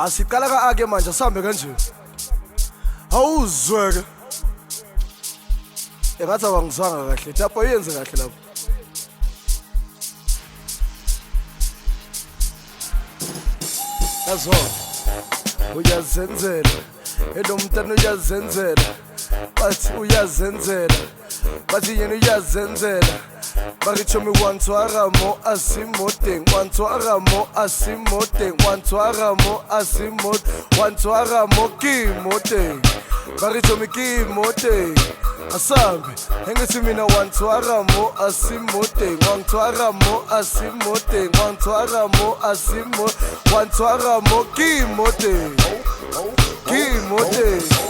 Siqala ka-ake manje sihambe kanje. Awuzweke. Engathi awangizwanga kahle. Tapha uyenze kahle lapho. Yazo. Uyazenzela. Elo mntana uyazenzela. Bathi uyazenzela. Bathi yena uyazenzela. Barichomi wantwaramo asimoteng wantwaramo asimoteng wantwaramo asimot wantwaramo kimoteng Barichomi kimoteng asambe engithi mina wantwaramo asimoteng wantwaramo asimoteng wantwaramo asimot wantwaramo kimoteng kimoteng